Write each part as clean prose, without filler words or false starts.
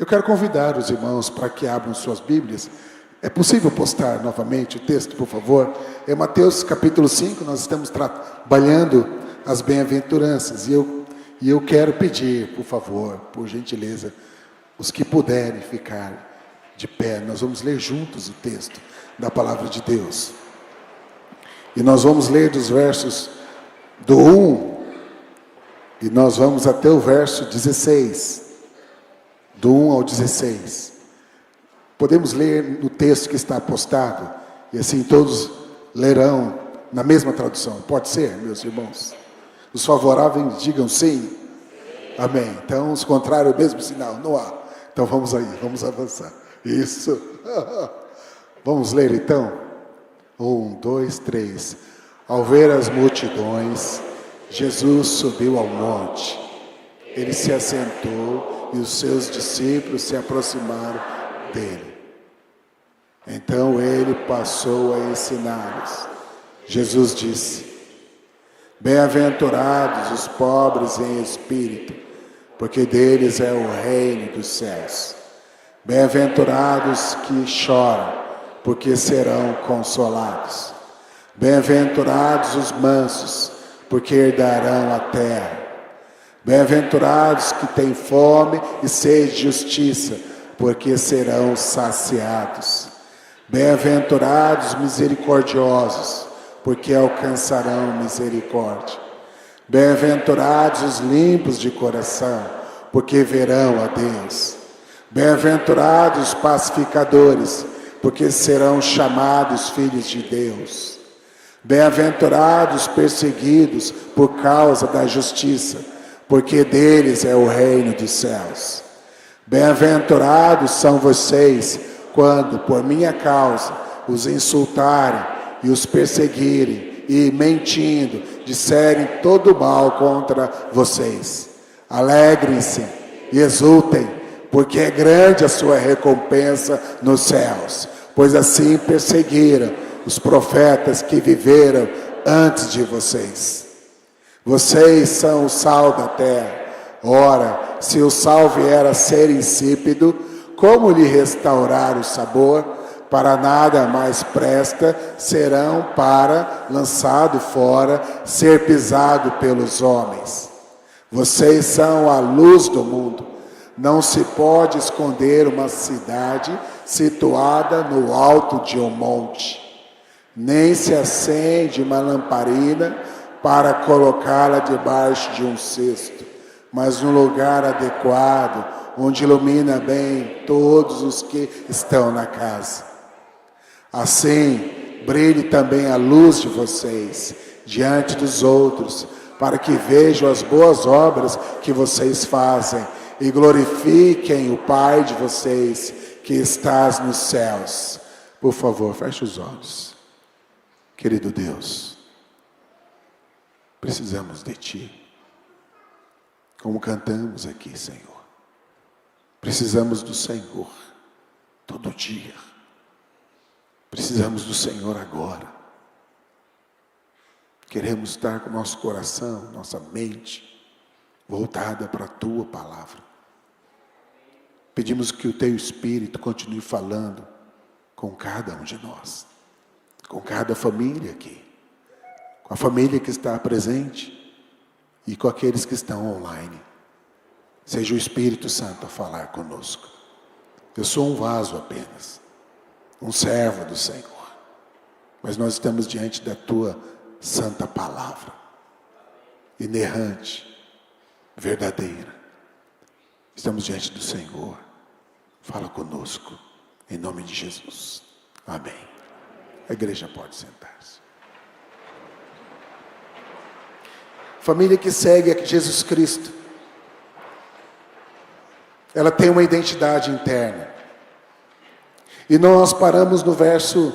Eu quero convidar os irmãos para que abram suas Bíblias. É possível postar novamente o texto, por favor? É Mateus capítulo 5, nós estamos trabalhando as bem-aventuranças. E eu quero pedir, por favor, por gentileza, os que puderem ficar de pé. Nós vamos ler juntos o texto da palavra de Deus. E nós vamos ler dos versos do 1, e nós vamos até o verso 16. Do 1 ao 16. Podemos ler no texto que está postado, e assim todos lerão na mesma tradução. Pode ser, meus irmãos? Os favoráveis digam sim. Amém. Então, os contrários, o mesmo sinal, não há. Então vamos aí, vamos avançar. Isso. Vamos ler então? 1, 2, 3. Ao ver as multidões, Jesus subiu ao monte. Ele se assentou e os seus discípulos se aproximaram dele. Então ele passou a ensiná-los. Jesus disse: bem-aventurados os pobres em espírito, porque deles é o reino dos céus. Bem-aventurados que choram, porque serão consolados. Bem-aventurados os mansos, porque herdarão a terra. Bem-aventurados que têm fome e sede de justiça, porque serão saciados. Bem-aventurados misericordiosos, porque alcançarão misericórdia. Bem-aventurados os limpos de coração, porque verão a Deus. Bem-aventurados os pacificadores, porque serão chamados filhos de Deus. Bem-aventurados os perseguidos por causa da justiça, porque deles é o reino dos céus. Bem-aventurados são vocês, quando, por minha causa, os insultarem e os perseguirem, e, mentindo, disserem todo mal contra vocês. Alegrem-se e exultem, porque é grande a sua recompensa nos céus, pois assim perseguiram os profetas que viveram antes de vocês. Vocês são o sal da terra. Ora, se o sal vier a ser insípido, como lhe restaurar o sabor? Para nada mais presta, serão para, lançado fora, ser pisado pelos homens. Vocês são a luz do mundo. Não se pode esconder uma cidade situada no alto de um monte. Nem se acende uma lamparina para colocá-la debaixo de um cesto, mas no lugar adequado, onde ilumina bem todos os que estão na casa. Assim, brilhe também a luz de vocês diante dos outros, para que vejam as boas obras que vocês fazem e glorifiquem o Pai de vocês que estás nos céus. Por favor, feche os olhos. Querido Deus, precisamos de Ti, como cantamos aqui, Senhor. Precisamos do Senhor todo dia. Precisamos do Senhor agora. Queremos estar com nosso coração, nossa mente voltada para a Tua palavra. Pedimos que o Teu Espírito continue falando com cada um de nós, com cada família aqui, com a família que está presente e com aqueles que estão online. Seja o Espírito Santo a falar conosco. Eu sou um vaso apenas, um servo do Senhor, mas nós estamos diante da Tua santa palavra, inerrante, verdadeira. Estamos diante do Senhor. Fala conosco, em nome de Jesus. Amém. A igreja pode sentar-se. Família que segue a Jesus Cristo, ela tem uma identidade interna. E nós paramos no verso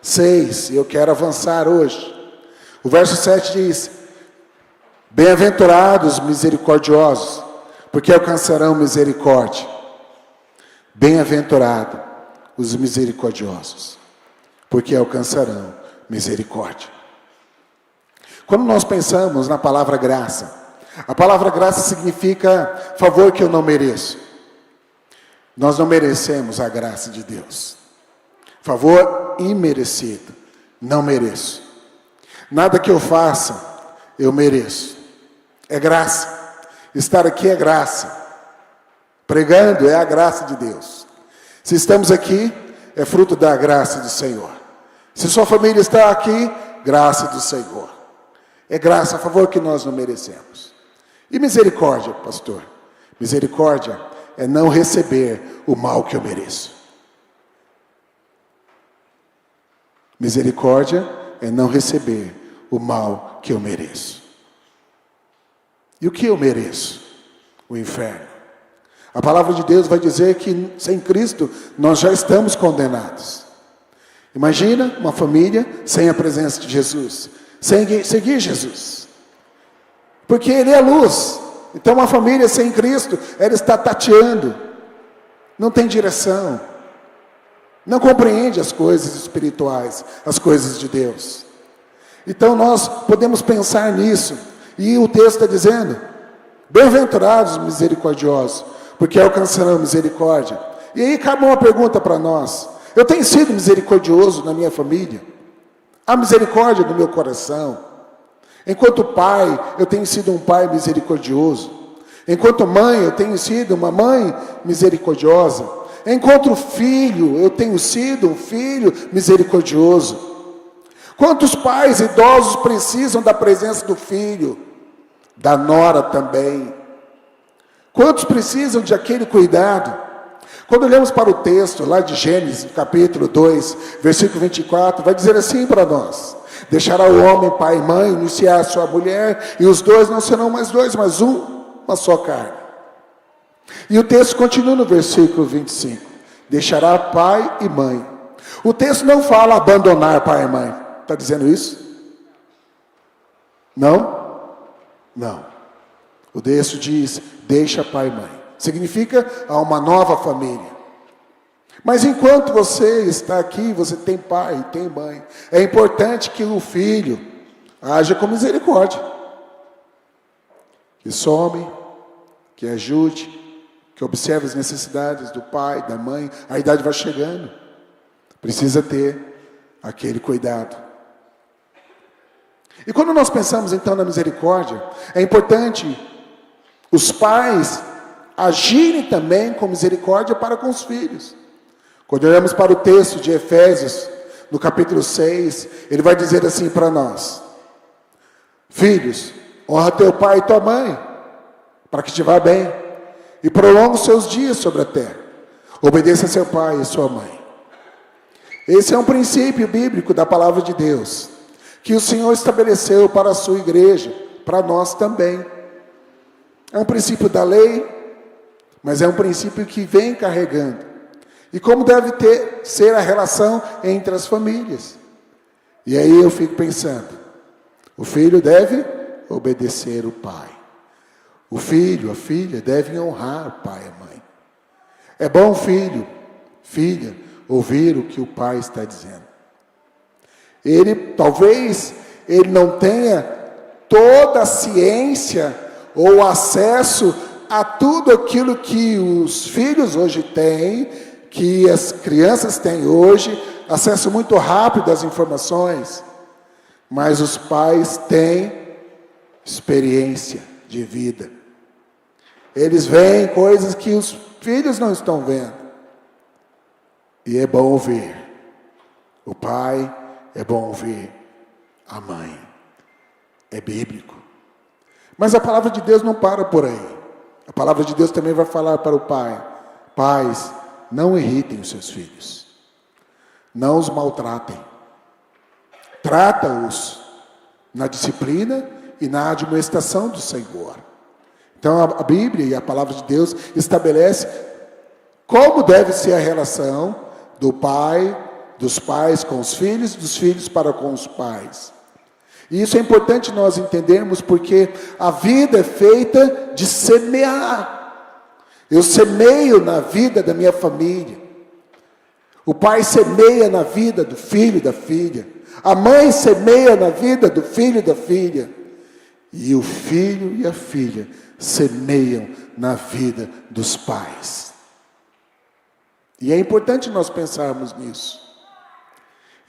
6, e eu quero avançar hoje. O verso 7 diz: bem-aventurados misericordiosos, porque alcançarão misericórdia. Bem-aventurado os misericordiosos, porque alcançarão misericórdia. Quando nós pensamos na palavra graça, a palavra graça significa favor que eu não mereço. Nós não merecemos a graça de Deus. Favor imerecido. Não mereço. Nada que eu faça, eu mereço. É graça. Estar aqui é graça. Pregando é a graça de Deus. Se estamos aqui, é fruto da graça do Senhor. Se sua família está aqui, graça do Senhor. É graça, a favor que nós não merecemos. E misericórdia, pastor? Misericórdia é não receber o mal que eu mereço. Misericórdia é não receber o mal que eu mereço. E o que eu mereço? O inferno. A palavra de Deus vai dizer que sem Cristo nós já estamos condenados. Imagina uma família sem a presença de Jesus, sem seguir Jesus. Porque Ele é a luz. Então uma família sem Cristo, ela está tateando, não tem direção, não compreende as coisas espirituais, as coisas de Deus. Então nós podemos pensar nisso, e o texto está dizendo, bem-aventurados os misericordiosos, porque alcançarão misericórdia. E aí cabe uma pergunta para nós, eu tenho sido misericordioso na minha família? Há misericórdia no meu coração? Enquanto pai, eu tenho sido um pai misericordioso. Enquanto mãe, eu tenho sido uma mãe misericordiosa. Enquanto filho, eu tenho sido um filho misericordioso. Quantos pais idosos precisam da presença do filho? Da nora também. Quantos precisam de aquele cuidado? Quando olhamos para o texto lá de Gênesis, capítulo 2, versículo 24, vai dizer assim para nós: deixará o homem pai e mãe, iniciar a sua mulher, e os dois não serão mais dois, mas uma só carne. E o texto continua no versículo 25: deixará pai e mãe. O texto não fala abandonar pai e mãe. Está dizendo isso? Não? Não. O texto diz, deixa pai e mãe. Significa há uma nova família. Mas enquanto você está aqui, você tem pai e tem mãe, é importante que o filho haja com misericórdia. Que some, que ajude, que observe as necessidades do pai, da mãe. A idade vai chegando. Precisa ter aquele cuidado. E quando nós pensamos então na misericórdia, é importante os pais agirem também com misericórdia para com os filhos. Quando olhamos para o texto de Efésios, no capítulo 6, ele vai dizer assim para nós: filhos, honra teu pai e tua mãe, para que te vá bem, e prolonga os seus dias sobre a terra. Obedeça a seu pai e sua mãe. Esse é um princípio bíblico da palavra de Deus, que o Senhor estabeleceu para a sua igreja, para nós também. É um princípio da lei, mas é um princípio que vem carregando. E como deve ser a relação entre as famílias. E aí eu fico pensando, o filho deve obedecer o pai. O filho, a filha, devem honrar o pai e a mãe. É bom filho, filha, ouvir o que o pai está dizendo. Talvez ele não tenha toda a ciência ou acesso a tudo aquilo que os filhos hoje têm, que as crianças têm hoje, acesso muito rápido às informações, mas os pais têm experiência de vida. Eles veem coisas que os filhos não estão vendo. E é bom ouvir o pai, é bom ouvir a mãe. É bíblico. Mas a palavra de Deus não para por aí. A palavra de Deus também vai falar para o pai: pais, não irritem os seus filhos. Não os maltratem. Trata-os na disciplina e na admoestação do Senhor. Então a Bíblia e a palavra de Deus estabelece como deve ser a relação do pai, dos pais com os filhos, dos filhos para com os pais. E isso é importante nós entendermos, porque a vida é feita de semear. Eu semeio na vida da minha família. O pai semeia na vida do filho e da filha. A mãe semeia na vida do filho e da filha. E o filho e a filha semeiam na vida dos pais. E é importante nós pensarmos nisso.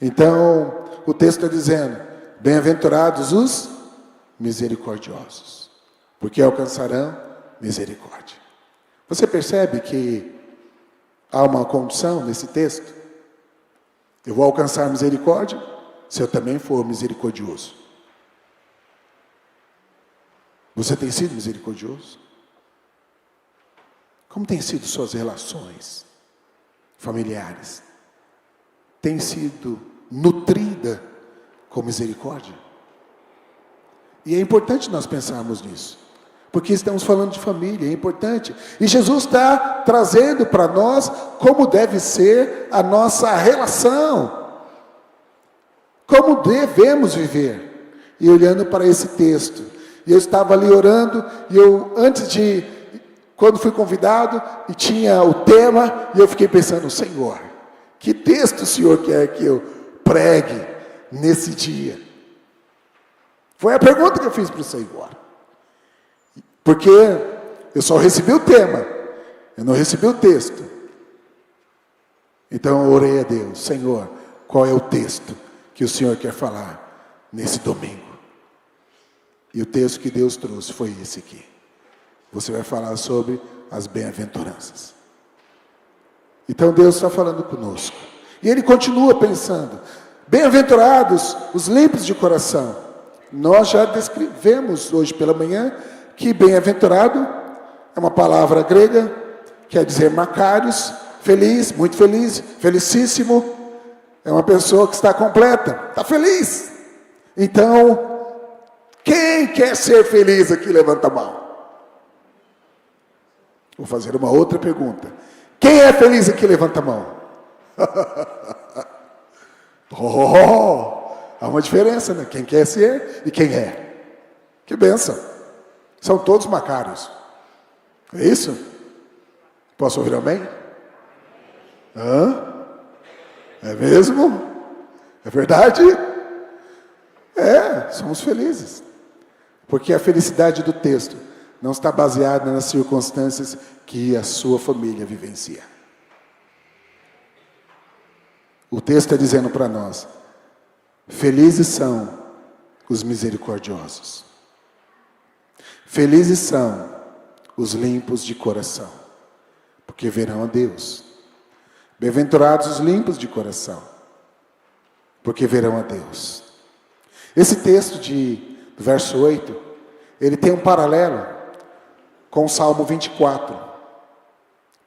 Então, o texto está dizendo: bem-aventurados os misericordiosos, porque alcançarão misericórdia. Você percebe que há uma condição nesse texto? Eu vou alcançar misericórdia se eu também for misericordioso. Você tem sido misericordioso? Como têm sido suas relações familiares? Tem sido nutrida com misericórdia? E é importante nós pensarmos nisso, porque estamos falando de família, é importante. E Jesus está trazendo para nós como deve ser a nossa relação, como devemos viver. E olhando para esse texto, e eu estava ali orando, e quando fui convidado, e tinha o tema, e eu fiquei pensando: Senhor, que texto o Senhor quer que eu pregue nesse dia? Foi a pergunta que eu fiz para o Senhor. Porque eu só recebi o tema, eu não recebi o texto. Então eu orei a Deus: Senhor, qual é o texto que o Senhor quer falar nesse domingo? E o texto que Deus trouxe foi esse aqui. Você vai falar sobre as bem-aventuranças. Então Deus está falando conosco. E Ele continua pensando: bem-aventurados os limpos de coração. Nós já descrevemos hoje pela manhã que bem-aventurado é uma palavra grega, quer dizer macários, feliz, muito feliz, felicíssimo. É uma pessoa que está completa, está feliz. Então, quem quer ser feliz aqui, levanta a mão. Vou fazer uma outra pergunta. Quem é feliz aqui, levanta a mão. Há uma diferença, né? Quem quer ser e quem é. Que bênção. São todos macários. É isso? Posso ouvir amém? É mesmo? É verdade? Somos felizes. Porque a felicidade do texto não está baseada nas circunstâncias que a sua família vivencia. O texto está dizendo para nós: felizes são os misericordiosos. Felizes são os limpos de coração, porque verão a Deus. Bem-aventurados os limpos de coração, porque verão a Deus. Esse texto do verso 8, ele tem um paralelo com o Salmo 24.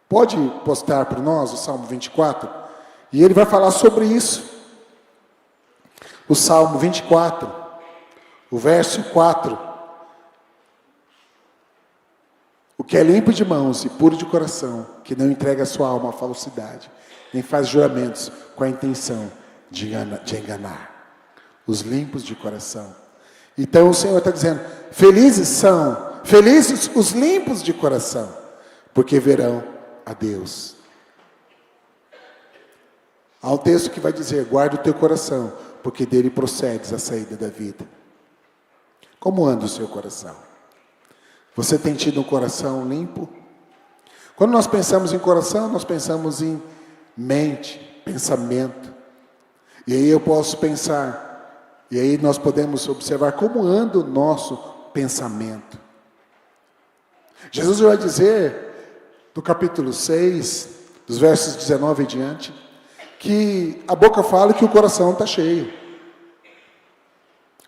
Pode postar para nós o Salmo 24? E ele vai falar sobre isso. O Salmo 24, o verso 4. O que é limpo de mãos e puro de coração, que não entrega a sua alma à falsidade, nem faz juramentos com a intenção de enganar. Os limpos de coração. Então o Senhor está dizendo: felizes os limpos de coração, porque verão a Deus. Há um texto que vai dizer: guarda o teu coração, porque dele procedes a saída da vida. Como anda o seu coração? Você tem tido um coração limpo? Quando nós pensamos em coração, nós pensamos em mente, pensamento. E aí eu posso pensar, e aí nós podemos observar como anda o nosso pensamento. Jesus vai dizer, no capítulo 6, dos versos 19 em diante, que a boca fala que o coração está cheio.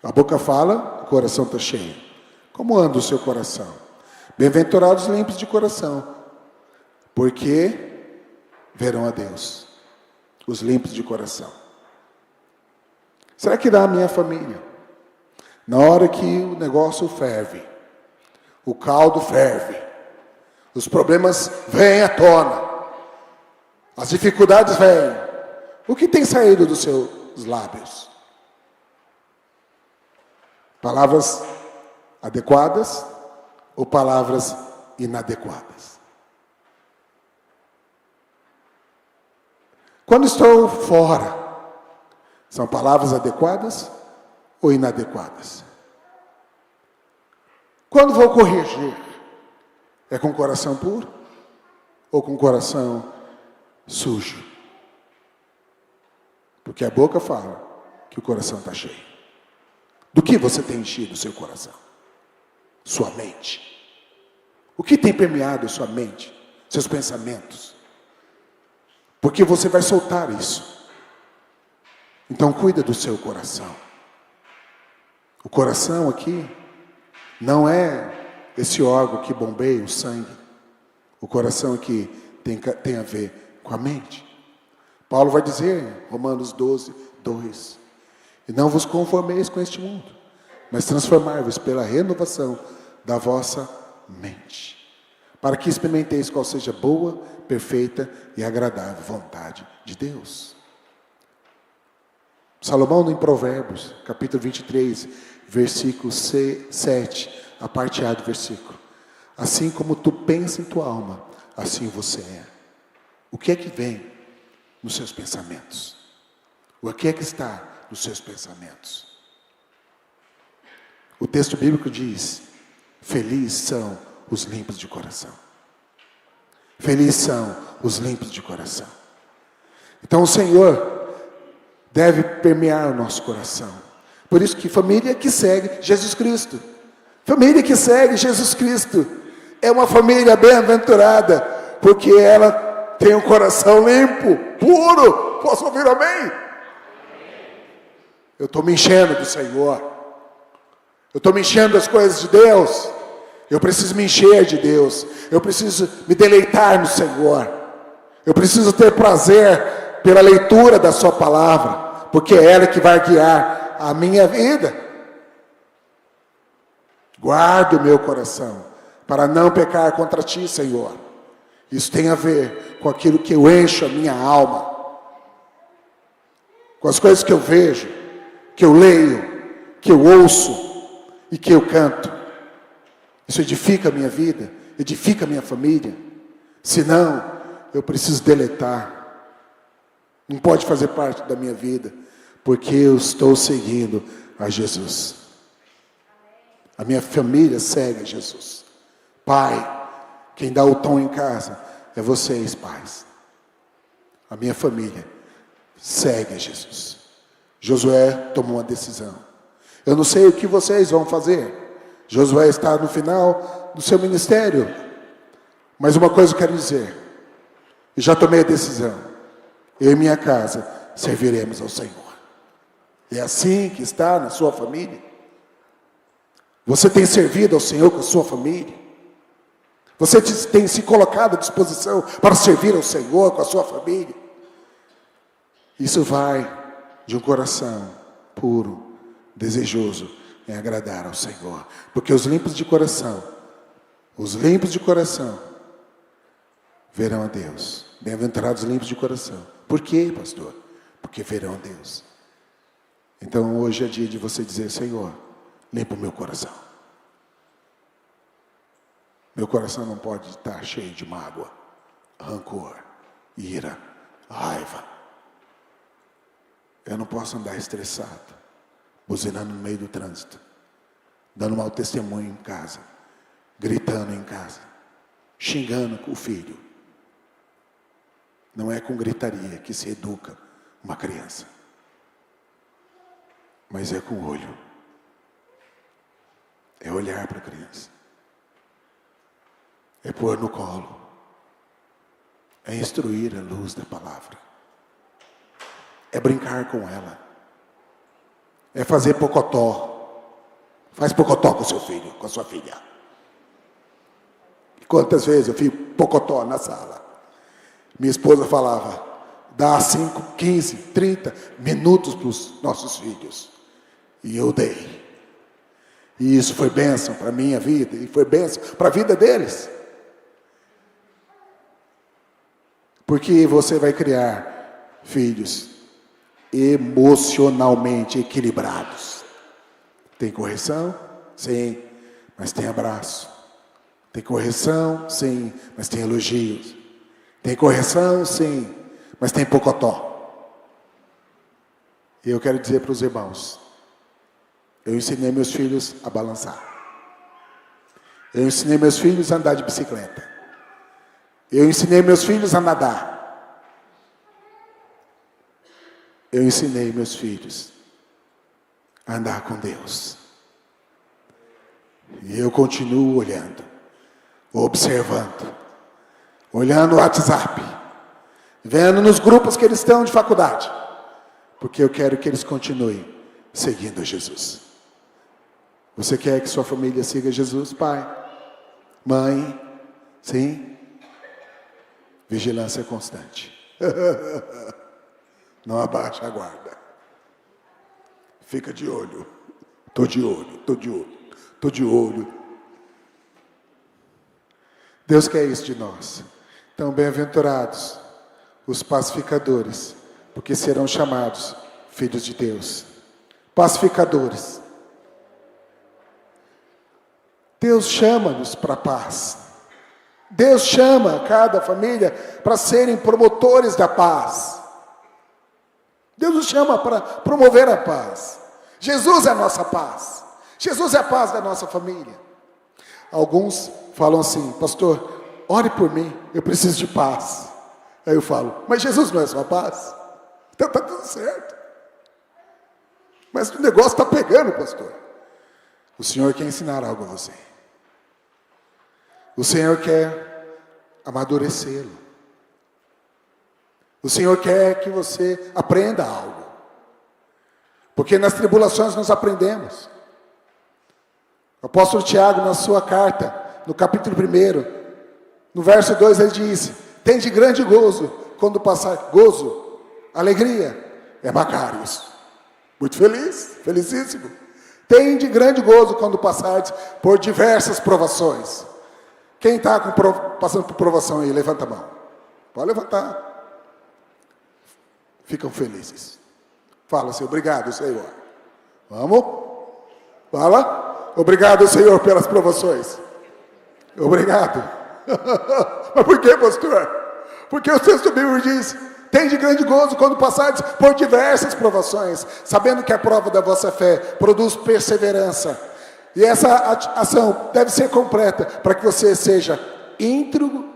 A boca fala, o coração está cheio. Como anda o seu coração? Bem-aventurados limpos de coração, porque verão a Deus. Os limpos de coração. Será que dá a minha família? Na hora que o negócio ferve, o caldo ferve, os problemas vêm à tona, as dificuldades vêm, o que tem saído dos seus lábios? Palavras adequadas ou palavras inadequadas? Quando estou fora, são palavras adequadas ou inadequadas? Quando vou corrigir, é com coração puro ou com coração sujo. Porque a boca fala que o coração está cheio. Do que você tem enchido o seu coração? Sua mente. O que tem permeado a sua mente? Seus pensamentos. Porque você vai soltar isso. Então cuida do seu coração. O coração aqui não é esse órgão que bombeia o sangue. O coração aqui tem a ver com a mente. Paulo vai dizer, Romanos 12, 2. E não vos conformeis com este mundo, mas transformai-vos pela renovação da vossa mente, para que experimenteis qual seja boa, perfeita e agradável vontade de Deus. Salomão, em Provérbios, capítulo 23, versículo 7, a parte A do versículo. Assim como tu pensas em tua alma, assim você é. O que é que vem nos seus pensamentos? O que é que está nos seus pensamentos? O texto bíblico diz: felizes são os limpos de coração. Felizes são os limpos de coração. Então o Senhor deve permear o nosso coração. Por isso que família que segue Jesus Cristo. Família que segue Jesus Cristo é uma família bem-aventurada, porque ela tem um coração limpo, puro. Posso ouvir amém? Eu estou me enchendo do Senhor. Eu estou me enchendo das coisas de Deus. Eu preciso me encher de Deus. Eu preciso me deleitar no Senhor. Eu preciso ter prazer pela leitura da sua palavra, porque é ela que vai guiar a minha vida. Guarde o meu coração, para não pecar contra ti, Senhor. Isso tem a ver com aquilo que eu encho a minha alma, com as coisas que eu vejo, que eu leio, que eu ouço e que eu canto. Isso edifica a minha vida, edifica a minha família. Senão, eu preciso deletar. Não pode fazer parte da minha vida, porque eu estou seguindo a Jesus. A minha família segue a Jesus. Pai, quem dá o tom em casa é vocês, pais. A minha família segue a Jesus. Josué tomou uma decisão. Eu não sei o que vocês vão fazer. Josué está no final do seu ministério. Mas uma coisa eu quero dizer. Eu já tomei a decisão. Eu e minha casa serviremos ao Senhor. É assim que está na sua família? Você tem servido ao Senhor com a sua família? Você tem se colocado à disposição para servir ao Senhor com a sua família? Isso vai de um coração puro, desejoso em agradar ao Senhor. Porque os limpos de coração, verão a Deus. Bem-aventurados os limpos de coração. Por quê, pastor? Porque verão a Deus. Então hoje é dia de você dizer: Senhor, limpa o meu coração. Meu coração não pode estar cheio de mágoa, rancor, ira, raiva. Eu não posso andar estressado, buzinando no meio do trânsito, dando mau testemunho em casa, gritando em casa, xingando o filho. Não é com gritaria que se educa uma criança, mas é com o olho. É olhar para a criança. É pôr no colo. É instruir à luz da palavra. É brincar com ela. É fazer pocotó. Faz pocotó com o seu filho, com a sua filha. Quantas vezes eu fiz pocotó na sala? Minha esposa falava: dá 5, 15, 30 minutos para os nossos filhos. E eu dei. E isso foi bênção para a minha vida, e foi bênção para a vida deles. Porque você vai criar filhos emocionalmente equilibrados. Tem correção? Sim, mas tem abraço. Tem correção? Sim, mas tem elogios. Tem correção? Sim, mas tem pocotó. E eu quero dizer para os irmãos: eu ensinei meus filhos a balançar. Eu ensinei meus filhos a andar de bicicleta. Eu ensinei meus filhos a nadar. eu ensinei meus filhos a andar com Deus. E eu continuo olhando, observando, olhando o WhatsApp, vendo nos grupos que eles estão de faculdade, porque eu quero que eles continuem seguindo Jesus. Você quer que sua família siga Jesus, pai? Mãe? Sim? Vigilância constante. Não abaixa a guarda. Fica de olho. Estou de olho, estou de olho, estou de olho. Deus quer isso de nós. Então, bem-aventurados os pacificadores, porque serão chamados filhos de Deus. Pacificadores. Deus chama-nos para a paz. Deus chama cada família para serem promotores da paz. Deus nos chama para promover a paz. Jesus é a nossa paz. Jesus é a paz da nossa família. Alguns falam assim: pastor, ore por mim, eu preciso de paz. Aí eu falo: mas Jesus não é sua paz? Então está tudo certo. Mas o negócio está pegando, pastor. O Senhor quer ensinar algo a você. O Senhor quer amadurecê-lo. O Senhor quer que você aprenda algo. Porque nas tribulações nós aprendemos. O apóstolo Tiago, na sua carta, no capítulo 1, no verso 2, ele diz: tende grande gozo quando passar, gozo, alegria, é Macários. Muito feliz, felicíssimo. Tende grande gozo quando passardes por diversas provações. Quem está passando por provação aí, levanta a mão. Pode levantar. Ficam felizes. Fala assim: obrigado, Senhor. Vamos? Fala. Obrigado, Senhor, pelas provações. Obrigado. Mas por que, pastor? Porque o texto bíblico diz: tende grande gozo quando passares por diversas provações, sabendo que a prova da vossa fé produz perseverança. E essa ação deve ser completa para que você seja íntegro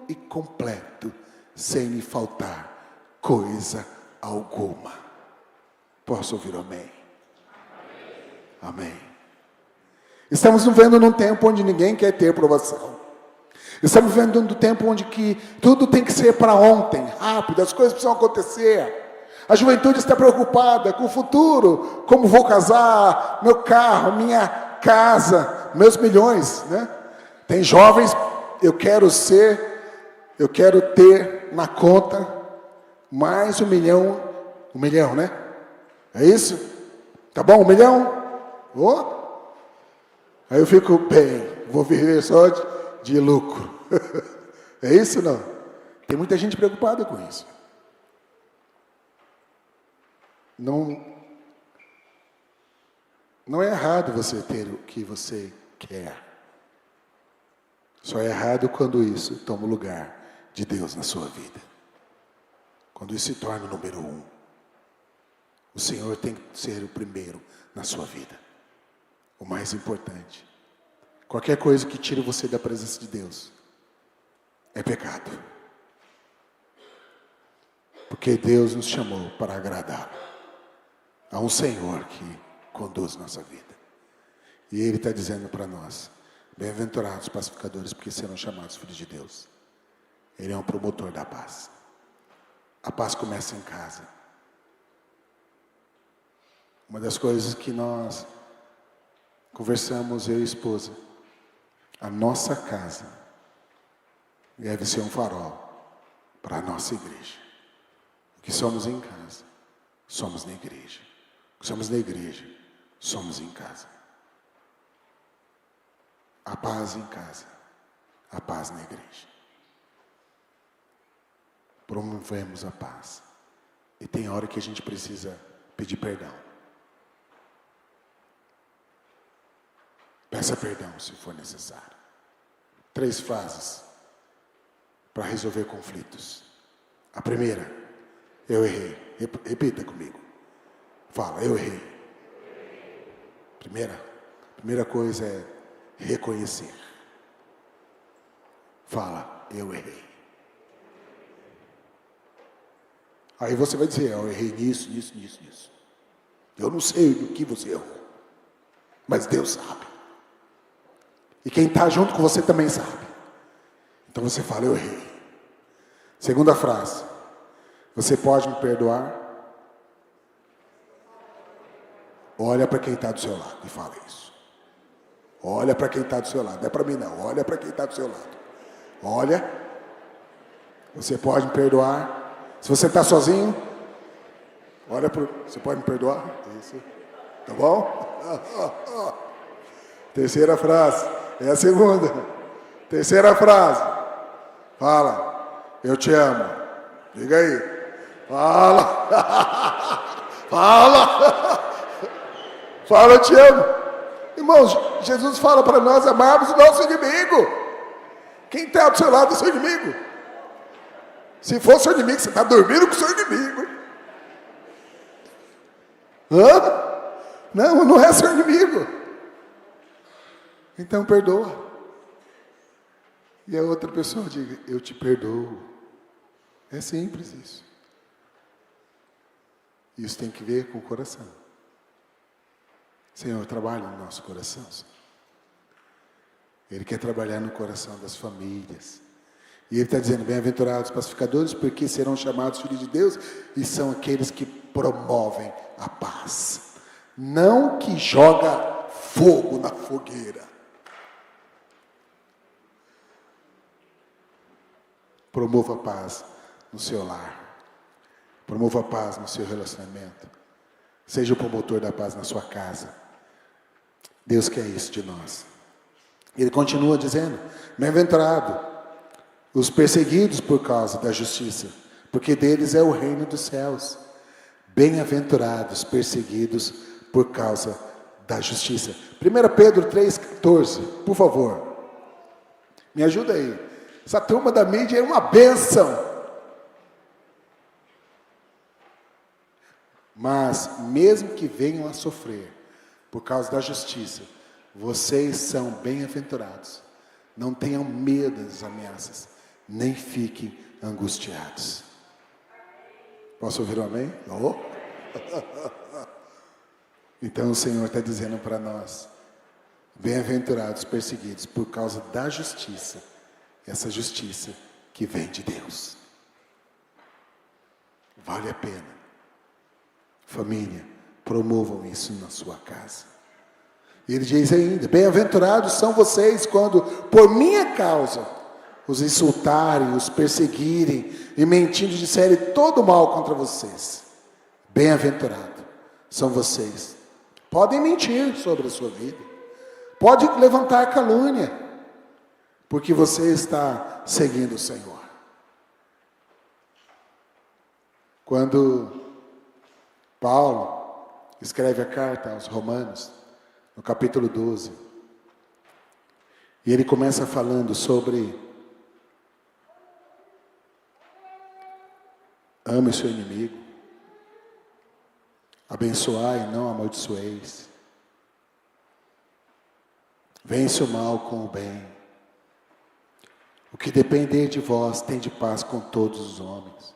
e completo, sem lhe faltar coisa alguma. Posso ouvir amém? Amém. Estamos vivendo num tempo onde ninguém quer ter provação. Estamos vivendo num tempo onde que tudo tem que ser para ontem, rápido, as coisas precisam acontecer. A juventude está preocupada com o futuro, como vou casar, meu carro, minha casa, meus milhões, né? Tem jovens, eu quero ter na conta mais 1 milhão, né? É isso? Tá bom, 1 milhão? Oh. Aí eu fico bem, vou viver só de lucro. É isso não? Tem muita gente preocupada com isso. Não é errado você ter o que você quer. Só é errado quando isso toma o lugar de Deus na sua vida. Quando isso se torna o número 1. O Senhor tem que ser o primeiro na sua vida. O mais importante. Qualquer coisa que tire você da presença de Deus é pecado. Porque Deus nos chamou para agradá-lo. Há um Senhor que conduz nossa vida. E Ele está dizendo para nós: bem-aventurados os pacificadores, porque serão chamados filhos de Deus. Ele é um promotor da paz. A paz começa em casa. Uma das coisas que nós conversamos, eu e a esposa, a nossa casa deve ser um farol para a nossa igreja. O que somos em casa, somos na igreja. O que somos na igreja, somos em casa. A paz em casa, a paz na igreja. Promovemos a paz. E tem hora que a gente precisa pedir perdão. Peça perdão se for necessário. 3 frases para resolver conflitos. A primeira: eu errei. Repita comigo. Fala: eu errei. Primeira coisa é reconhecer. Fala: eu errei. Aí você vai dizer, eu errei nisso. Eu não sei do que você errou, mas Deus sabe. E quem está junto com você também sabe. Então você fala, eu errei. Segunda frase, você pode me perdoar? Olha para quem está do seu lado e fala isso. Olha para quem está do seu lado, não é para mim não, olha para quem está do seu lado. Olha, você pode me perdoar? Se você está sozinho, olha para... Você pode me perdoar? Isso. Tá bom? Terceira frase, é a segunda. Terceira frase, fala, eu te amo. Diga aí. Fala. Fala, eu te amo. Irmãos, Jesus fala para nós amarmos o nosso inimigo. Quem está do seu lado é seu inimigo. Se for seu inimigo, você está dormindo com seu inimigo. Hã? Não é seu inimigo. Então perdoa. E a outra pessoa diga, eu te perdoo. É simples isso. Isso tem que ver com o coração. Senhor, trabalha no nosso coração, Senhor. Ele quer trabalhar no coração das famílias. E Ele está dizendo, bem-aventurados pacificadores, porque serão chamados filhos de Deus, e são aqueles que promovem a paz. Não que joga fogo na fogueira. Promova a paz no seu lar. Promova a paz no seu relacionamento. Seja o promotor da paz na sua casa. Deus quer isso de nós. Ele continua dizendo, bem-aventurado os perseguidos por causa da justiça, porque deles é o reino dos céus. Bem-aventurados perseguidos por causa da justiça. 1 Pedro 3,14, por favor. Me ajuda aí. Essa turma da mídia é uma bênção. Mas, mesmo que venham a sofrer por causa da justiça, vocês são bem-aventurados. Não tenham medo das ameaças, nem fiquem angustiados. Posso ouvir um amém? Oh. Então o Senhor está dizendo para nós, bem-aventurados perseguidos por causa da justiça, essa justiça que vem de Deus. Vale a pena. Família, promovam isso na sua casa. E ele diz ainda, bem-aventurados são vocês quando, por minha causa, os insultarem, os perseguirem, e mentindo disserem todo mal contra vocês. Bem-aventurados são vocês. Podem mentir sobre a sua vida. Pode levantar calúnia, porque você está seguindo o Senhor. Quando Paulo escreve a carta aos Romanos, no capítulo 12, e ele começa falando sobre ame o seu inimigo, abençoai e não amaldiçoeis, vence o mal com o bem, o que depender de vós tem de paz com todos os homens.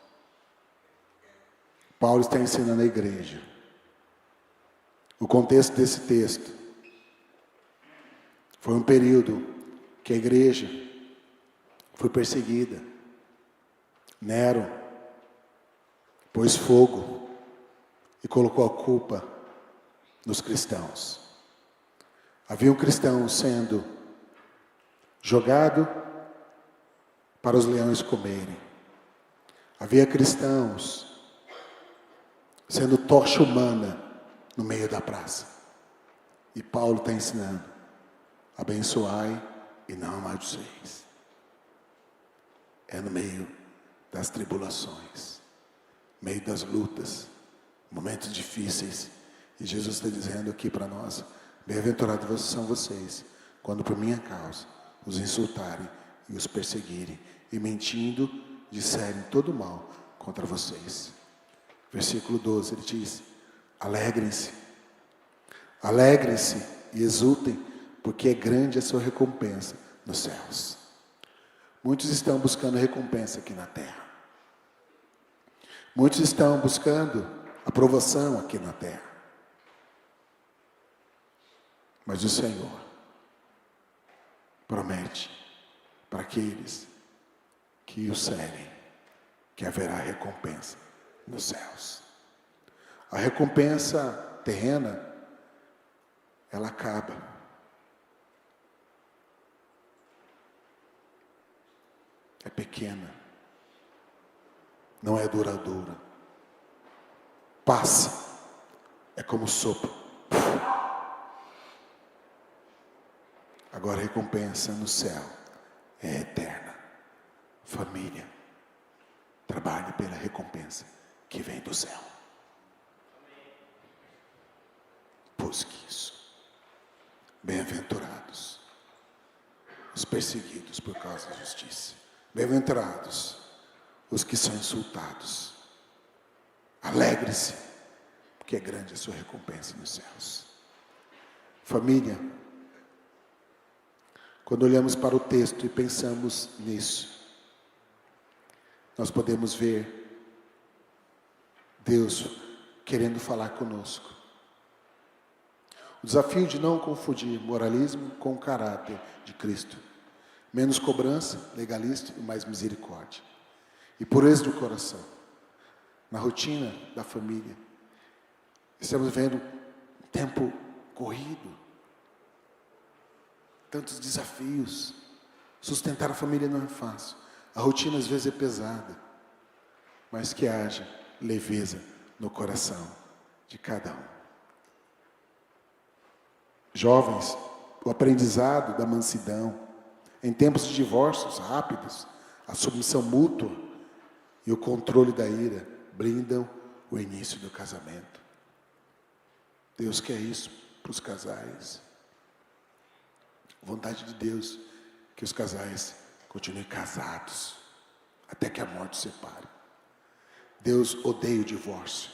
Paulo está ensinando a igreja. O contexto desse texto foi um período que a igreja foi perseguida. Nero pôs fogo e colocou a culpa nos cristãos. Havia um cristão sendo jogado para os leões comerem. Havia cristãos sendo tocha humana no meio da praça. E Paulo está ensinando, abençoai e não amaldiçoeis. É no meio das tribulações, no meio das lutas, momentos difíceis. E Jesus está dizendo aqui para nós, bem-aventurados são vocês, quando por minha causa os insultarem e os perseguirem, e mentindo disserem todo mal contra vocês. Versículo 12, ele diz, alegrem-se e exultem, porque é grande a sua recompensa nos céus. Muitos estão buscando recompensa aqui na terra. Muitos estão buscando aprovação aqui na terra. Mas o Senhor promete para aqueles que o seguem que haverá recompensa nos céus. A recompensa terrena, ela acaba. É pequena. Não é duradoura. Passa. É como sopro. Agora a recompensa no céu é eterna. Família, trabalhe pela recompensa que vem do céu. Busque isso. Bem-aventurados os perseguidos por causa da justiça. Bem-aventurados os que são insultados. Alegre-se, porque é grande a sua recompensa nos céus. Família, quando olhamos para o texto e pensamos nisso, nós podemos ver Deus querendo falar conosco. O desafio de não confundir moralismo com o caráter de Cristo. Menos cobrança, legalista e mais misericórdia. E pureza do coração. Na rotina da família, estamos vendo um tempo corrido. Tantos desafios. Sustentar a família não é fácil. A rotina às vezes é pesada. Mas que haja leveza no coração de cada um. Jovens, o aprendizado da mansidão, em tempos de divórcios rápidos, a submissão mútua e o controle da ira blindam o início do casamento. Deus quer isso para os casais. A vontade de Deus que os casais continuem casados até que a morte os separe. Deus odeia o divórcio.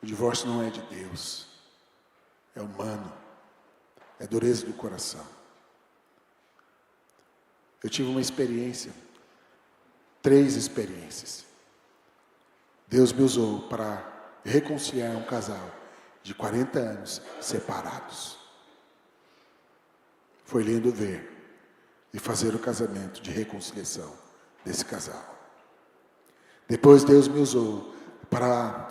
O divórcio não é de Deus, é humano. É dureza do coração. Eu tive uma experiência, 3 experiências. Deus me usou para reconciliar um casal de 40 anos separados. Foi lindo ver e fazer o casamento de reconciliação desse casal. Depois Deus me usou para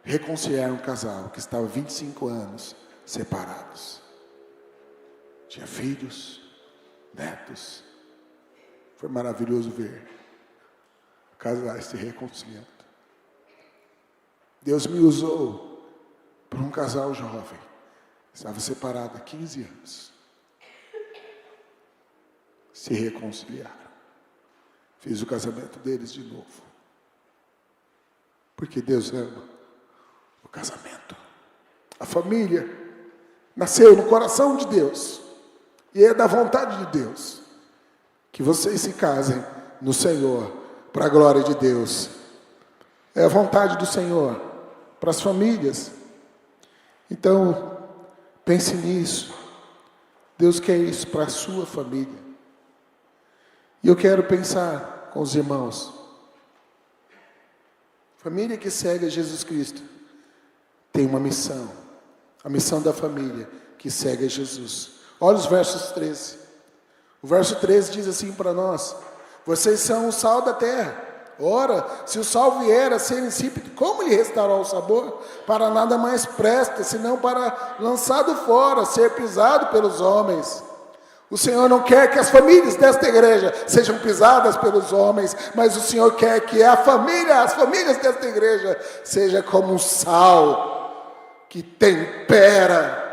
reconciliar um casal que estava 25 anos separados. Tinha filhos, netos. Foi maravilhoso ver casais se reconciliando. Deus me usou para um casal jovem. Estava separado há 15 anos. Se reconciliaram. Fiz o casamento deles de novo. Porque Deus ama o casamento. A família nasceu no coração de Deus. E é da vontade de Deus que vocês se casem no Senhor, para a glória de Deus. É a vontade do Senhor para as famílias. Então, pense nisso. Deus quer isso para a sua família. E eu quero pensar com os irmãos. Família que segue a Jesus Cristo tem uma missão. A missão da família que segue a Jesus. Olha os versos 13. O verso 13 diz assim para nós: vocês são o sal da terra. Ora, se o sal vier a ser insípido, como lhe restará o sabor? Para nada mais presta, senão para lançado fora, ser pisado pelos homens. O Senhor não quer que as famílias desta igreja sejam pisadas pelos homens, mas o Senhor quer que as famílias desta igreja sejam como um sal que tempera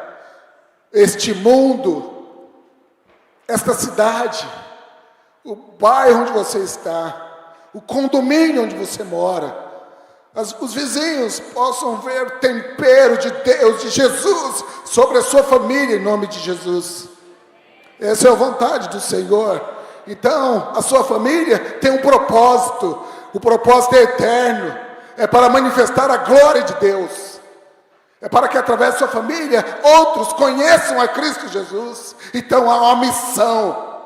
este mundo, esta cidade, o bairro onde você está, o condomínio onde você mora, os vizinhos possam ver o tempero de Deus, de Jesus, sobre a sua família, em nome de Jesus. Essa é a vontade do Senhor. Então, a sua família tem um propósito, o propósito é eterno, é para manifestar a glória de Deus. É para que através da sua família outros conheçam a Cristo Jesus. Então há uma missão.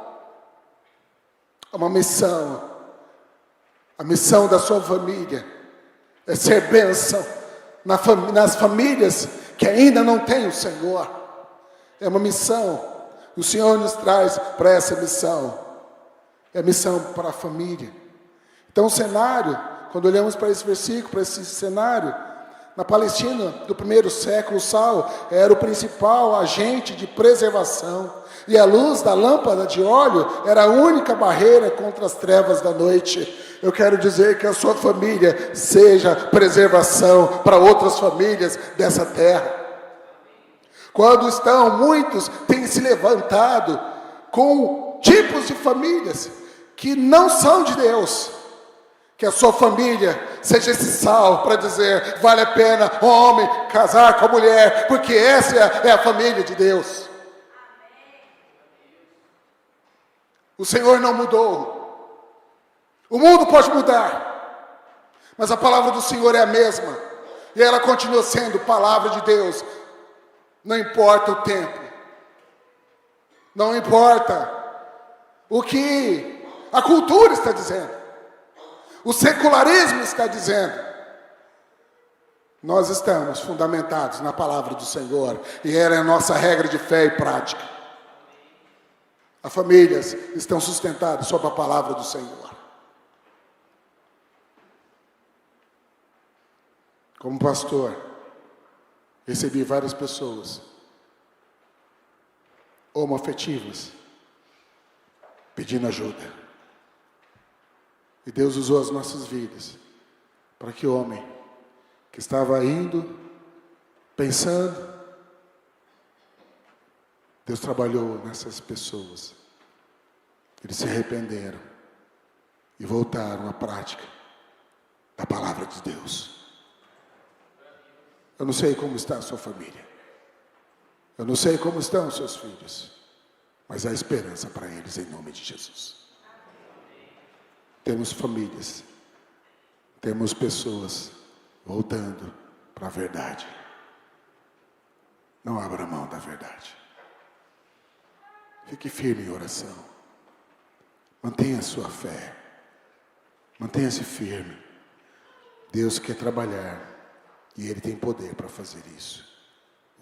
Há uma missão. A missão da sua família é ser bênção nas famílias que ainda não têm o Senhor. É uma missão. O Senhor nos traz para essa missão. É missão para a família. Então o cenário, quando olhamos para esse versículo, para esse cenário, na Palestina do primeiro século, o sal era o principal agente de preservação. E a luz da lâmpada de óleo era a única barreira contra as trevas da noite. Eu quero dizer que a sua família seja preservação para outras famílias dessa terra. Quando muitos têm se levantado com tipos de famílias que não são de Deus, que a sua família seja esse sal para dizer, vale a pena o homem casar com a mulher, porque essa é a família de Deus. O Senhor não mudou. O mundo pode mudar, mas a palavra do Senhor é a mesma, e ela continua sendo palavra de Deus. Não importa o tempo, não importa o que a cultura está dizendo, o secularismo está dizendo. Nós estamos fundamentados na palavra do Senhor, e ela é a nossa regra de fé e prática. As famílias estão sustentadas sob a palavra do Senhor. Como pastor, recebi várias pessoas homoafetivas pedindo ajuda. E Deus usou as nossas vidas para que o homem que estava indo, pensando, Deus trabalhou nessas pessoas. Eles se arrependeram e voltaram à prática da palavra de Deus. Eu não sei como está a sua família. Eu não sei como estão os seus filhos. Mas há esperança para eles em nome de Jesus. Temos famílias. Temos pessoas voltando para a verdade. Não abra mão da verdade. Fique firme em oração. Mantenha a sua fé. Mantenha-se firme. Deus quer trabalhar. E Ele tem poder para fazer isso.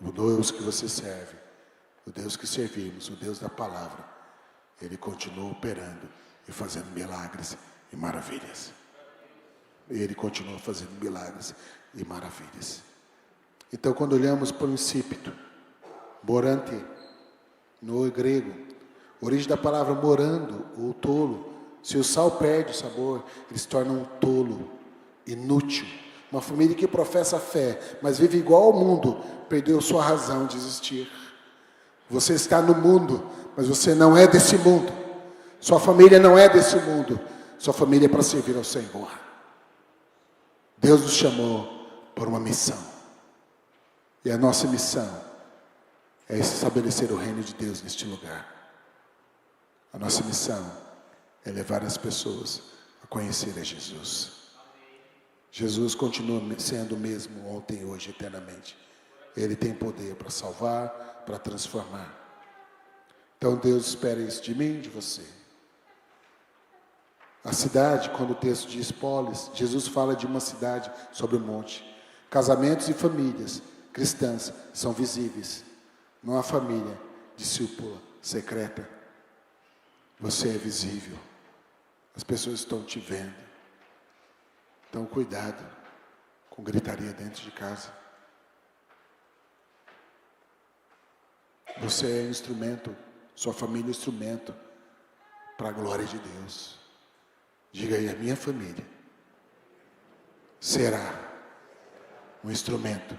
O Deus que você serve, o Deus que servimos, o Deus da palavra, Ele continua operando e fazendo milagres e maravilhas. Ele continua fazendo milagres e maravilhas. Então, quando olhamos para o incípito, morante, no grego, a origem da palavra morando ou tolo, se o sal perde o sabor, ele se torna um tolo, inútil. Uma família que professa fé, mas vive igual ao mundo, perdeu sua razão de existir. Você está no mundo, mas você não é desse mundo. Sua família não é desse mundo. Sua família é para servir ao Senhor. Deus nos chamou por uma missão. E a nossa missão é estabelecer o reino de Deus neste lugar. A nossa missão é levar as pessoas a conhecer a Jesus. Jesus continua sendo o mesmo ontem, hoje, eternamente. Ele tem poder para salvar, para transformar. Então Deus espera isso de mim e de você. A cidade, quando o texto diz polis, Jesus fala de uma cidade sobre o monte. Casamentos e famílias cristãs são visíveis. Não há família discípula secreta. Você é visível. As pessoas estão te vendo. Então, cuidado com gritaria dentro de casa. Você é instrumento, sua família é instrumento para a glória de Deus. Diga aí, a minha família será um instrumento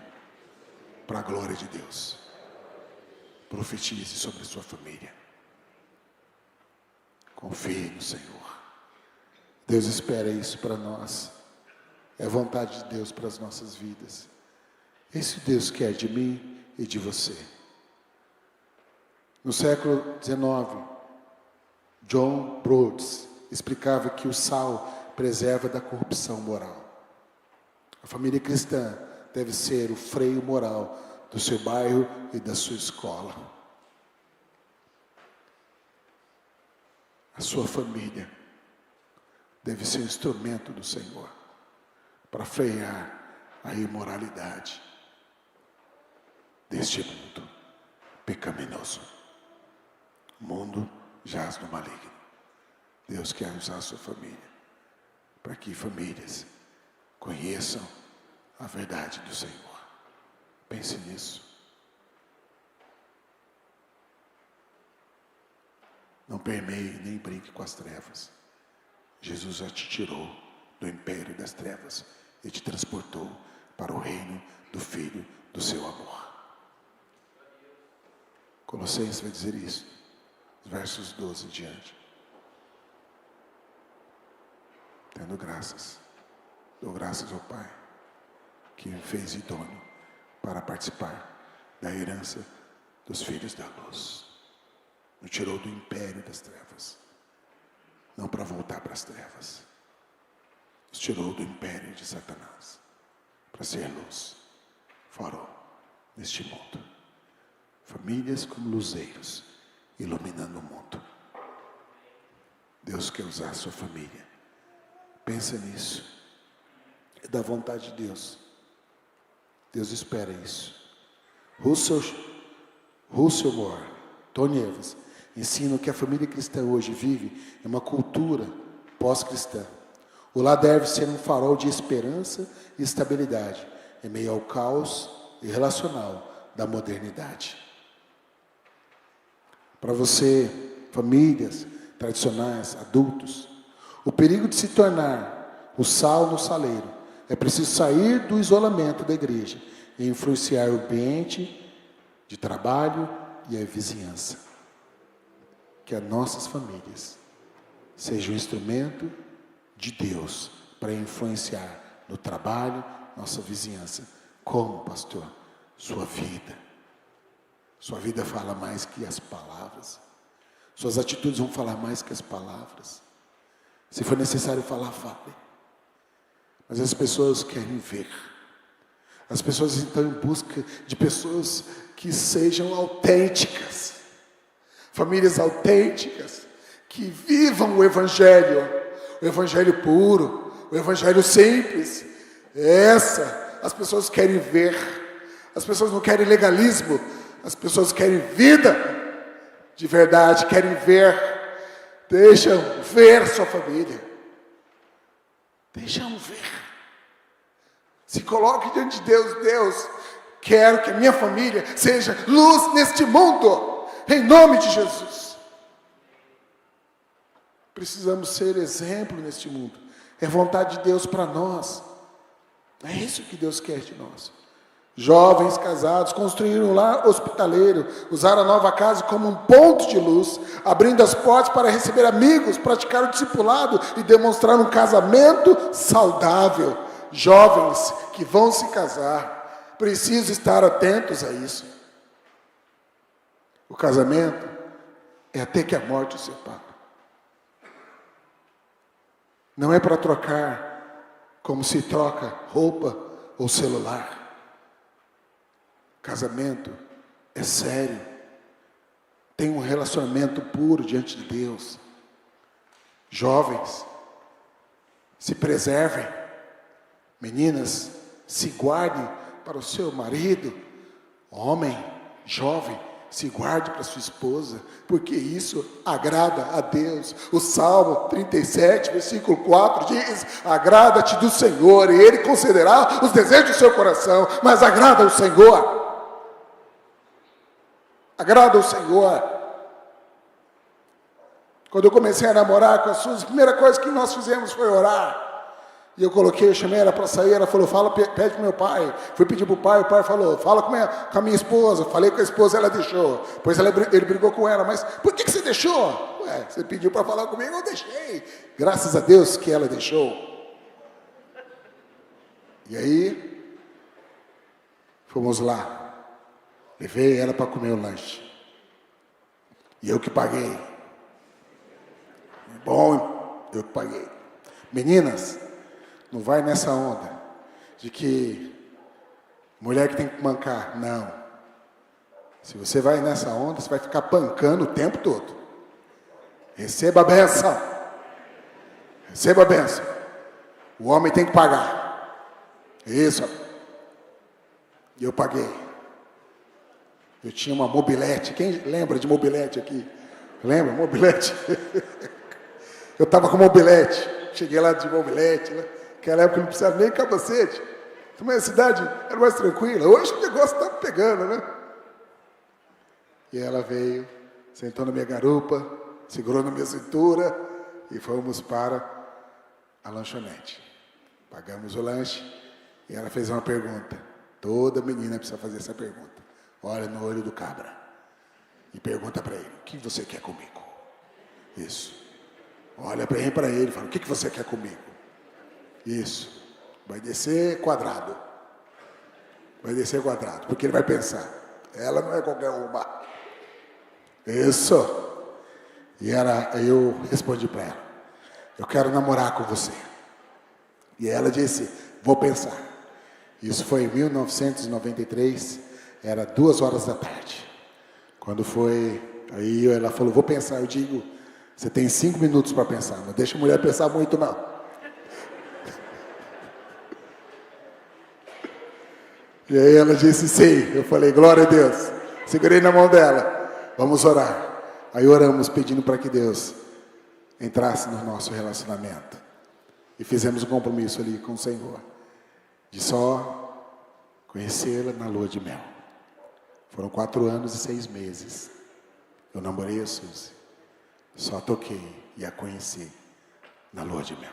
para a glória de Deus. Profetize sobre a sua família. Confie no Senhor. Deus espera isso para nós. É a vontade de Deus para as nossas vidas. Esse Deus quer de mim e de você. No século XIX, John Rhodes explicava que o sal preserva da corrupção moral. A família cristã deve ser o freio moral do seu bairro e da sua escola. A sua família deve ser um instrumento do Senhor para frear a imoralidade deste mundo pecaminoso. O mundo jaz no maligno. Deus quer usar a sua família para que famílias conheçam a verdade do Senhor. Pense nisso. Não permeie nem brinque com as trevas. Jesus já te tirou do império das trevas e te transportou para o reino do Filho do seu amor. Colossenses vai dizer isso, versos 12 em diante. Tendo graças, dou graças ao Pai, que me fez idôneo para participar da herança dos filhos da luz. Nos tirou do império das trevas, não para voltar para as trevas. Nos tirou do império de Satanás, para ser luz, farol neste mundo. Famílias como luzeiros, iluminando o mundo. Deus quer usar a sua família. Pensa nisso. É da vontade de Deus. Deus espera isso. Russell Moore, Tony Evans, ensina que a família cristã hoje vive em uma cultura pós-cristã. O lar deve ser um farol de esperança e estabilidade, em meio ao caos irracional da modernidade. Para você, famílias tradicionais, adultos, o perigo de se tornar o sal no saleiro é preciso sair do isolamento da igreja e influenciar o ambiente de trabalho e a vizinhança. Que as nossas famílias sejam um instrumento de Deus para influenciar no trabalho, nossa vizinhança. Como, pastor? Sua vida. Sua vida fala mais que as palavras. Suas atitudes vão falar mais que as palavras. Se for necessário falar, fale. Mas as pessoas querem ver. As pessoas estão em busca de pessoas que sejam autênticas. Famílias autênticas, que vivam o Evangelho puro, o Evangelho simples. As pessoas querem ver. As pessoas não querem legalismo. As pessoas querem vida de verdade, querem ver. Deixam ver sua família. Deixam ver. Se coloque diante de Deus. Deus, quero que a minha família seja luz neste mundo. Em nome de Jesus. Precisamos ser exemplo neste mundo. É vontade de Deus para nós. É isso que Deus quer de nós. Jovens casados construíram um lar hospitaleiro, usaram a nova casa como um ponto de luz, abrindo as portas para receber amigos, praticar o discipulado e demonstrar um casamento saudável. Jovens que vão se casar, precisam estar atentos a isso. O casamento é até que a morte os separe. Não é para trocar como se troca roupa ou celular. Casamento é sério. Tem um relacionamento puro diante de Deus. Jovens, se preservem. Meninas, se guardem para o seu marido. Homem, jovem, se guarde para sua esposa, porque isso agrada a Deus. O Salmo 37, versículo 4 diz: agrada-te do Senhor, e Ele concederá os desejos do seu coração. Mas agrada ao Senhor. Agrada ao Senhor. Quando eu comecei a namorar com a Suzy, a primeira coisa que nós fizemos foi orar. E eu chamei ela para sair, ela falou, pede para o meu pai. Fui pedir para o pai falou, fala com a minha esposa. Falei com a esposa, ela deixou. Depois ele brigou com ela, mas por que você deixou? Ué, você pediu para falar comigo, eu deixei. Graças a Deus que ela deixou. E aí, fomos lá. Levei ela para comer o lanche. E eu que paguei. Bom, eu que paguei. Meninas, não vai nessa onda de que mulher que tem que mancar. Não. Se você vai nessa onda, você vai ficar pancando o tempo todo. Receba a bênção. Receba a bênção. O homem tem que pagar. Isso. E eu paguei. Eu tinha uma mobilete. Quem lembra de mobilete aqui? Lembra? Mobilete? Eu estava com mobilete. Cheguei lá de mobilete. Né? Naquela época não precisava nem capacete. Mas a cidade era mais tranquila. Hoje o negócio está pegando, né? E ela veio, sentou na minha garupa, segurou na minha cintura e fomos para a lanchonete. Pagamos o lanche e ela fez uma pergunta. Toda menina precisa fazer essa pergunta. Olha no olho do cabra e pergunta para ele: o que você quer comigo? Isso. Olha bem para ele e fala: o que você quer comigo? Isso. Vai descer quadrado. Vai descer quadrado, porque ele vai pensar: ela não é qualquer uma. Isso. E eu respondi para ela: eu quero namorar com você. E ela disse: vou pensar. Isso foi em 1993, era 2h da tarde. Quando foi, aí ela falou: vou pensar. Eu digo: você tem 5 minutos para pensar, não deixa a mulher pensar muito não. E aí ela disse sim. Eu falei: glória a Deus. Segurei na mão dela. Vamos orar. Aí oramos pedindo para que Deus entrasse no nosso relacionamento. E fizemos um compromisso ali com o Senhor. De só conhecê-la na lua de mel. Foram 4 anos e 6 meses. Eu namorei a Suzy. Só toquei e a conheci na lua de mel.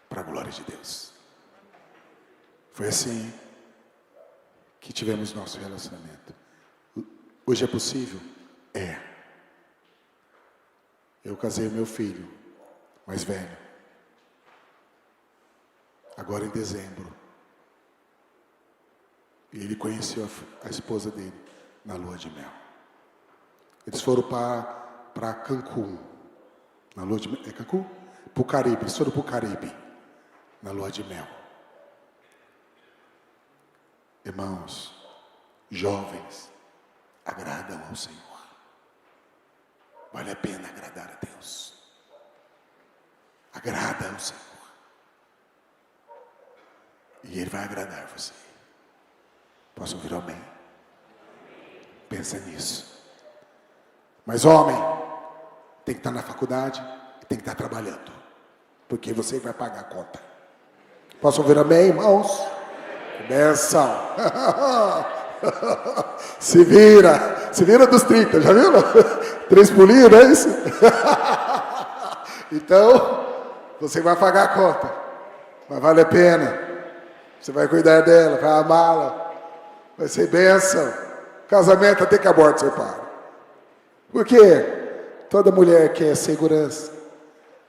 Para a glória de Deus. Foi assim que tivemos nosso relacionamento. Hoje é possível? É. Eu casei o meu filho, mais velho. Agora em dezembro. E ele conheceu a esposa dele na lua de mel. Eles foram para Cancún. Na lua de mel. É Cancún? Para o Caribe. Eles foram para o Caribe. Na lua de mel. Irmãos, jovens, agradam ao Senhor. Vale a pena agradar a Deus. Agrada ao Senhor. E Ele vai agradar você. Posso ouvir amém? Pensa nisso. Mas homem, tem que estar na faculdade, tem que estar trabalhando. Porque você vai pagar a conta. Posso ouvir amém, irmãos? Benção. Se vira dos 30, já viu? 3 pulinhos, não é isso? Então, você vai pagar a conta, mas vale a pena. Você vai cuidar dela, vai amá-la, vai ser bênção. Casamento até que a morte separe. Por quê? Toda mulher quer segurança.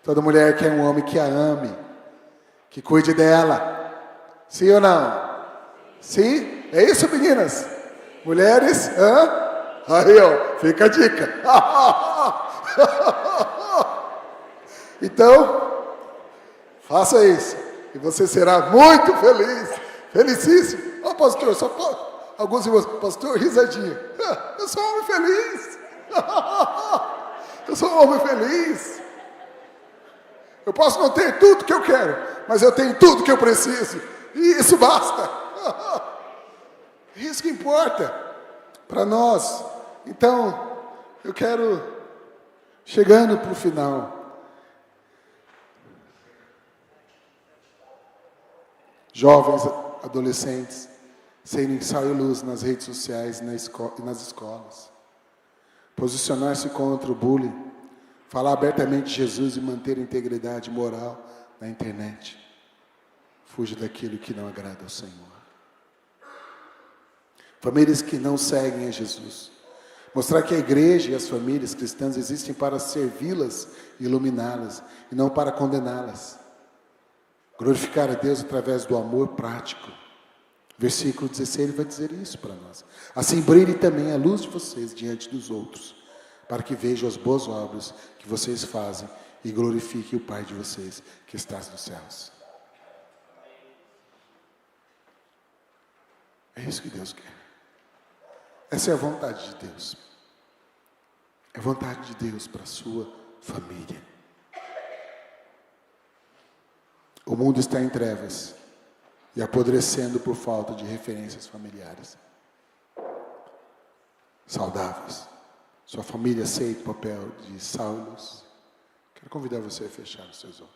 Toda mulher quer um homem que a ame, que cuide dela. Sim ou não? Sim? É isso, meninas? Mulheres? Aí, ó, fica a dica. Então, faça isso. E você será muito feliz. Felicíssimo. Ó, pastor, só alguns irmãos, pastor, risadinha. Eu sou um homem feliz. Eu sou um homem feliz. Eu posso não ter tudo que eu quero, mas eu tenho tudo que eu preciso. E isso basta. É isso que importa para nós. Então, eu quero, chegando para o final, jovens, adolescentes, serem sal e luz nas redes sociais e nas escolas. Posicionar-se contra o bullying, falar abertamente de Jesus e manter a integridade moral na internet. Fuja daquilo que não agrada ao Senhor. Famílias que não seguem a Jesus. Mostrar que a igreja e as famílias cristãs existem para servi-las e iluminá-las, e não para condená-las. Glorificar a Deus através do amor prático. Versículo 16 vai dizer isso para nós. Assim brilhe também a luz de vocês diante dos outros, para que vejam as boas obras que vocês fazem e glorifiquem o Pai de vocês que está nos céus. É isso que Deus quer. Essa é a vontade de Deus. É a vontade de Deus para a sua família. O mundo está em trevas, e apodrecendo por falta de referências familiares saudáveis. Sua família aceita o papel de sal e luz. Quero convidar você a fechar os seus olhos.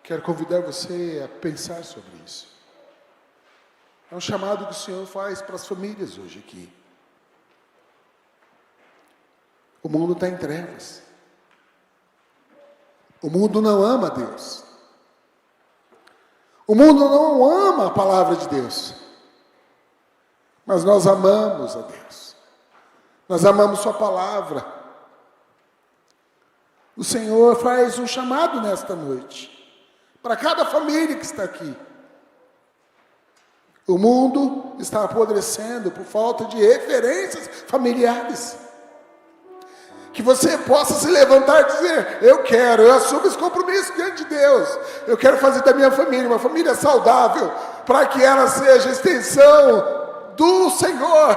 Quero convidar você a pensar sobre isso. É um chamado que o Senhor faz para as famílias hoje aqui. O mundo está em trevas. O mundo não ama a Deus. O mundo não ama a palavra de Deus. Mas nós amamos a Deus. Nós amamos sua palavra. O Senhor faz um chamado nesta noite, para cada família que está aqui. O mundo está apodrecendo por falta de referências familiares. Que você possa se levantar e dizer: eu assumo esse compromisso diante de Deus. Eu quero fazer da minha família uma família saudável, para que ela seja extensão do Senhor,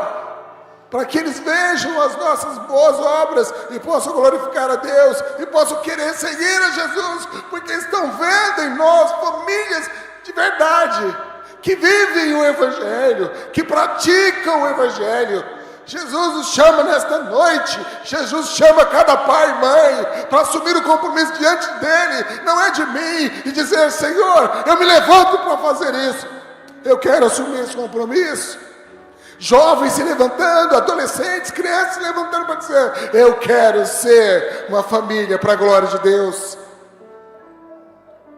para que eles vejam as nossas boas obras e possam glorificar a Deus, e possam querer seguir a Jesus, porque estão vendo em nós famílias de verdade, que vivem o Evangelho, que praticam o Evangelho. Jesus nos chama nesta noite, Jesus chama cada pai e mãe para assumir o compromisso diante dEle, não é de mim, e dizer: Senhor, eu me levanto para fazer isso, eu quero assumir esse compromisso. Jovens se levantando, adolescentes, crianças se levantando para dizer: eu quero ser uma família para a glória de Deus.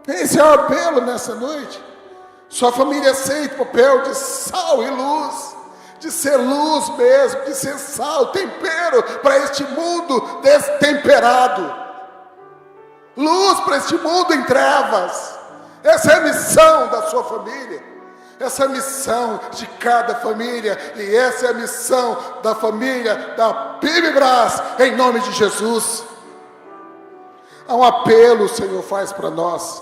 Esse é o apelo nessa noite. Sua família aceita o papel de sal e luz, de ser luz mesmo, de ser sal, tempero para este mundo destemperado, luz para este mundo em trevas. Essa é a missão da sua família. Essa é a missão de cada família, e essa é a missão da família da PIB-Brás, em nome de Jesus. Há um apelo o Senhor faz para nós,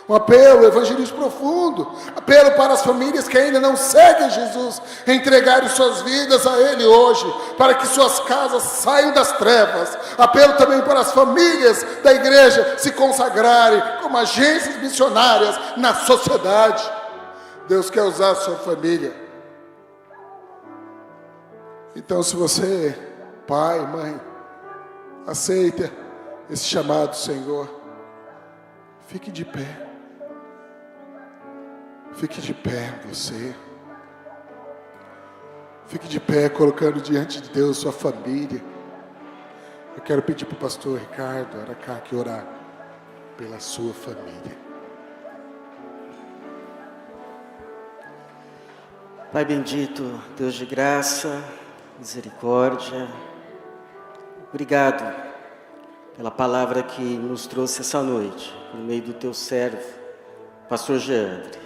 um apelo evangelístico profundo, apelo para as famílias que ainda não seguem Jesus, entregarem suas vidas a Ele hoje, para que suas casas saiam das trevas. Apelo também para as famílias da igreja se consagrarem como agências missionárias na sociedade. Deus quer usar a sua família. Então, se você, pai, mãe, aceita esse chamado do Senhor, fique de pé. Fique de pé, você. Fique de pé, colocando diante de Deus sua família. Eu quero pedir para o pastor Ricardo Aracaque orar pela sua família. Pai bendito, Deus de graça, misericórdia, obrigado pela palavra que nos trouxe essa noite, por meio do teu servo, pastor Geandre.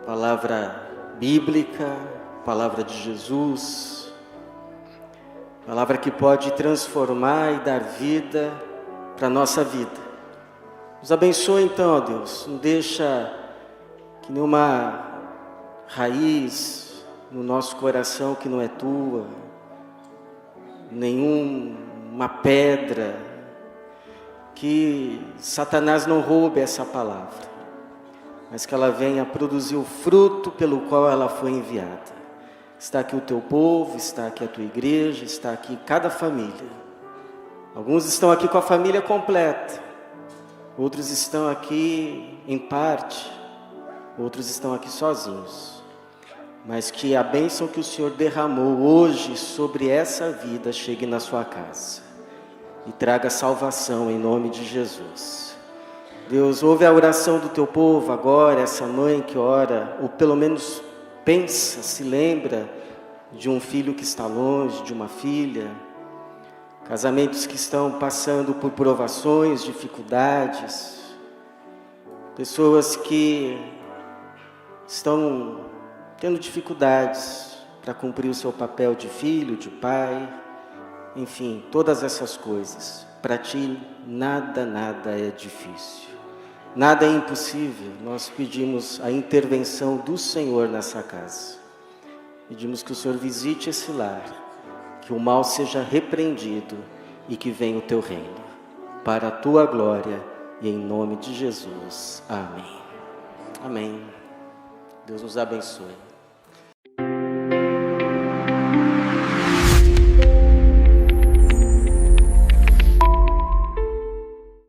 Palavra bíblica, palavra de Jesus, palavra que pode transformar e dar vida para a nossa vida. Nos abençoa então, ó Deus, não deixa que nenhuma raiz no nosso coração que não é tua, nenhuma pedra, que Satanás não roube essa palavra, mas que ela venha produzir o fruto pelo qual ela foi enviada. Está aqui o teu povo, está aqui a tua igreja, está aqui cada família. Alguns estão aqui com a família completa, outros estão aqui em parte, outros estão aqui sozinhos. Mas que a bênção que o Senhor derramou hoje sobre essa vida chegue na sua casa e traga salvação em nome de Jesus. Deus, ouve a oração do teu povo agora, essa mãe que ora, ou pelo menos pensa, se lembra de um filho que está longe, de uma filha, casamentos que estão passando por provações, dificuldades, pessoas que estão tendo dificuldades para cumprir o seu papel de filho, de pai, enfim, todas essas coisas. Para ti, nada é difícil, nada é impossível. Nós pedimos a intervenção do Senhor nessa casa. Pedimos que o Senhor visite esse lar, que o mal seja repreendido e que venha o teu reino, para a tua glória, e em nome de Jesus. Amém. Amém. Deus nos abençoe.